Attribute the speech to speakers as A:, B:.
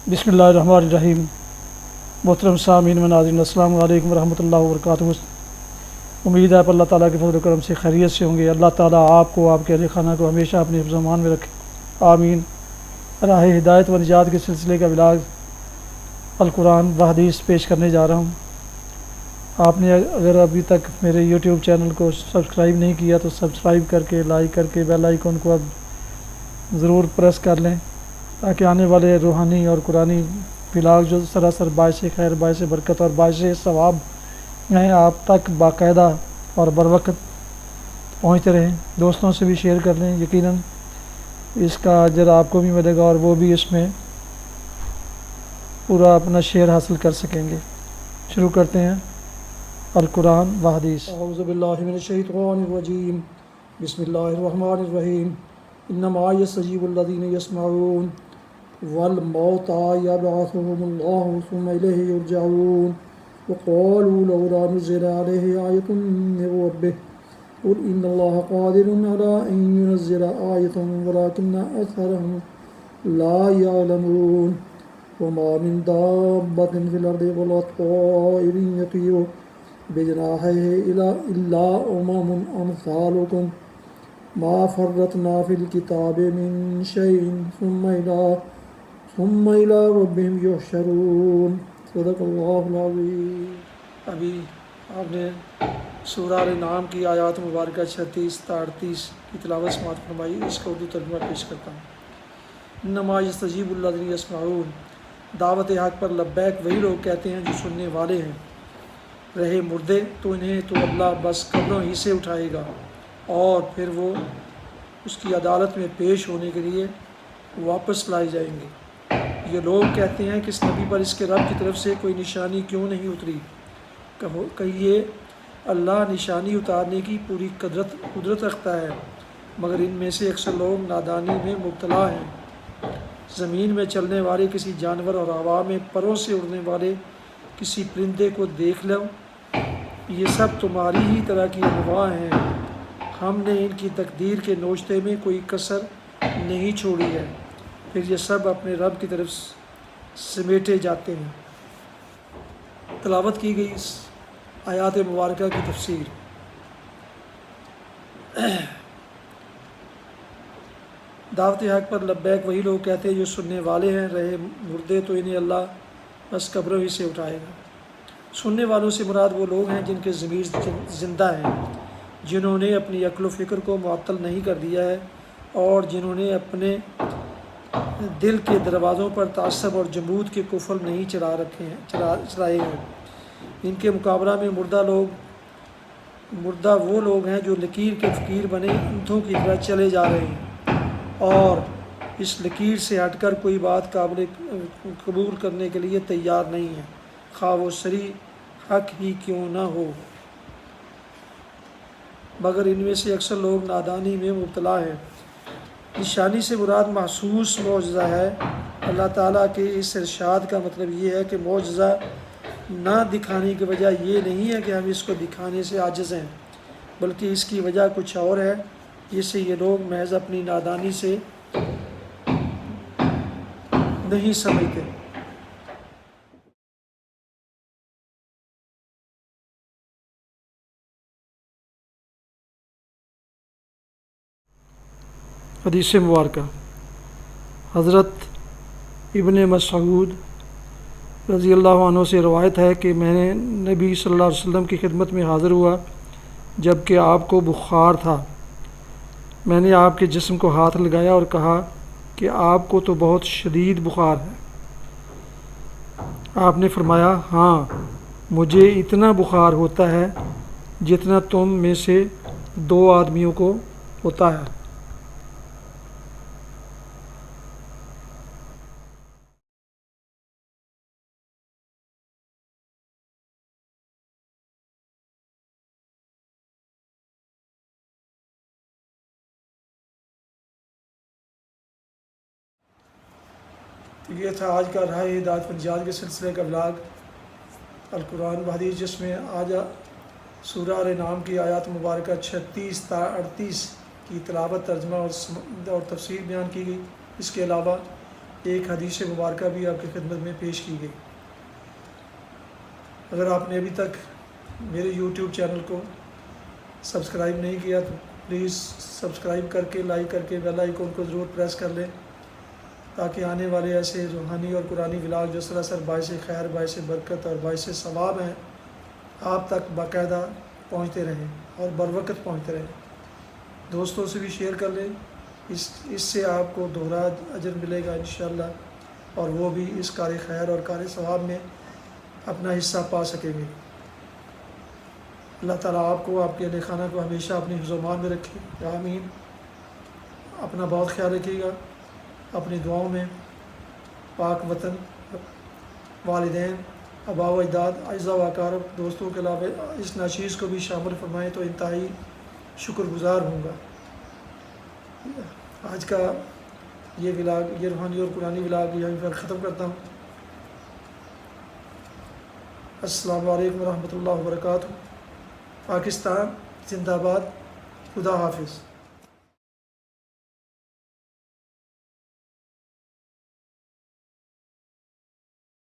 A: बिस्मिल्लाहिर्रहमानिर्रहीम। मोहतरम सामीन व नाज़रीन, अस्सलामु अलैकुम रहमतुल्लाहि व बरकातुहू। उम्मीद है अल्लाह ताला के फज़ल करम से खैरियत से होंगे। अल्लाह ताला आपको, आपके अहले खाना को हमेशा अपने हिफ्ज़ अमान में रखे, आमीन। राह हिदायत व निजात के सिलसिले का व्लॉग अल कुरान व हदीस पेश करने जा रहा हूँ। आपने अगर अभी तक मेरे यूट्यूब चैनल को सब्सक्राइब नहीं किया तो सब्सक्राइब करके, लाइक करके, बेल आइकन को अब ज़रूर प्रेस कर लें, ताकि आने वाले रूहानी और कुरानी व्लॉग जो सरासर बायस खैर, बायस बरकत और बायस सवाब हैं, आप तक बाकायदा और बर वक्त पहुँचते रहें। दोस्तों से भी शेयर कर लें, यकीनन इसका अजर आपको भी मिलेगा और वो भी इसमें पूरा अपना शेयर हासिल कर सकेंगे। शुरू करते हैं अल कुरान व हदीस। औज़ु बिल्लाहि मिनश शैतानिर रजीम। बिस्मिल्लाहिर्रहमानिर्रहीम। इन्नमा यस्तजीबुल्लज़ीना यस्मऊन वल मौता यबअथुहुमुल्लाहु सुम्मा इलैहि युरजऊन व क़ालू लौला नुज़्ज़िला अलैहि आयतुन मिर रब्बिह क़ुल इन्नल्लाहा क़ादिरुन अला अन युनज़्ज़िला आयतन वलाकिन्ना अक्सरहुम ला यअलमून। वमा मिन दाब्बतिन फ़िल अर्दि वला ताइरिन यतीरु बिजनाहिहि इल्ला उममुन अम्सालुकुम मा फ़र्रतना फ़िल किताबि मिन शैइन सुम्मा इला रब्बिहिम युहशरून। सदक़ल्लाहुल अज़ीम। अभी आपने सूरह अल-नाम की आयात मुबारक 36-38 की तिलावत समाअत फरमाई। इसका उर्दू तर्जुमा पेश करता हूँ। इन्नमा यस्तजीबुल्लज़ीना यस्मऊन, दावत हक़ पर लब्बैक वही लोग कहते हैं जो सुनने वाले हैं। रहे मुर्दे तो इन्हें तो अल्लाह बस कब्रों ही से उठाएगा और फिर वो उसकी अदालत में पेश होने के लिए वापस लाए जाएंगे। ये लोग कहते हैं कि इस नबी पर इसके रब की तरफ से कोई निशानी क्यों नहीं उतरी। कहिए, अल्लाह निशानी उतारने की पूरी कुदरत रखता है, मगर इनमें से अक्सर लोग नादानी में मुब्तला हैं। ज़मीन में चलने वाले किसी जानवर और हवा में परों से उड़ने वाले किसी परिंदे को देख लो, ये सब तुम्हारी ही तरह की अनवाह हैं। हमने इनकी तकदीर के नोश्ते में कोई कसर नहीं छोड़ी है, फिर ये सब अपने रब की तरफ समेटे जाते हैं। तिलावत की गई इस आयात मुबारका की तफसीर। दावत हक़ पर लब्बैक वही लोग कहते हैं जो सुनने वाले हैं। रहे मुर्दे तो इन्हें अल्लाह बस कब्रों ही से उठाएगा। सुनने वालों से मुराद वो लोग हैं जिनके ज़मीर ज़िंदा हैं, जिन्होंने अपनी अक्ल व फ़िक्र को मुअत्तल नहीं कर दिया है और जिन्होंने अपने दिल के दरवाज़ों पर तासब और जमूद के कुफल नहीं चलाए हैं। इनके मुकाबला में मुर्दा वो लोग हैं जो लकीर के फ़कीर बने ऊँटों की तरह चले जा रहे हैं और इस लकीर से हटकर कोई बात काबिल कबूल करने के लिए तैयार नहीं है, खा वो सरी हक ही क्यों ना हो। मगर इनमें से अक्सर लोग नादानी में मुब्तला हैं। निशानी से मुराद महसूस मौजज़ा है। अल्लाह ताला के इस इरशाद का मतलब ये है कि मौजज़ा ना दिखाने की वजह ये नहीं है कि हम इसको दिखाने से आजिज़ हैं, बल्कि इसकी वजह कुछ और है, जिसे ये लोग महज अपनी नादानी से नहीं समझते। हदीस मुबारका। हज़रत इब्ने मसऊद रज़ी अल्लाह अन्हु से रवायत है कि मैंने नबी सल्लल्लाहु अलैहि वसल्लम की खिदमत में हाज़िर हुआ जबकि आपको बुखार था। मैंने आपके जिस्म को हाथ लगाया और कहा कि आपको तो बहुत शदीद बुखार है। आपने फरमाया, हाँ, मुझे इतना बुखार होता है जितना तुम में से 2 आदमियों को होता है। ये था आज का राह हिदायत व निजात के सिलसिले का व्लॉग अल कुरान व हदीस, जिसमें आज सूरह अल-नाम की आयत मुबारक 36-38 की तिलावत, तर्जुमा और तफसीर बयान की गई। इसके अलावा ایک حدیث مبارکہ بھی آپ کی خدمت میں پیش کی گئی۔ اگر آپ نے ابھی تک میرے یوٹیوب چینل کو سبسکرائب نہیں کیا تو پلیز سبسکرائب کر کے لائک کر کے بیل آئیکن کو ضرور پریس کر لیں، تاکہ آنے والے ایسے روحانی اور قرآنی ولاگ جو سراسر باعث خیر، باعث برکت اور باعث ثواب ہیں آپ تک باقاعدہ پہنچتے رہیں اور بروقت پہنچتے رہیں۔ دوستوں سے بھی شیئر کر لیں، اس سے آپ کو دوہرا اجر ملے گا انشاءاللہ، اور وہ بھی اس کار خیر اور کار ثواب میں اپنا حصہ پا سکیں گے۔ اللہ تعالیٰ آپ کو، آپ کے اہل خانہ کو ہمیشہ اپنی حفظ و امان میں رکھے، آمین۔ اپنا بہت خیال رکھیے گا، اپنی دعاؤں میں پاک وطن، والدین، آباء و اجداد، اعزاء و اقارب، دوستوں کے علاوہ اس ناچیز کو بھی شامل فرمائیں تو انتہائی شکر گزار ہوں گا۔ آج کا یہ ولاگ، یہ روحانی اور قرآنی ولاگ یہیں پر ختم کرتا ہوں۔ السلام علیکم ورحمۃ اللہ وبرکاتہ۔ پاکستان زندہ باد، خدا حافظ۔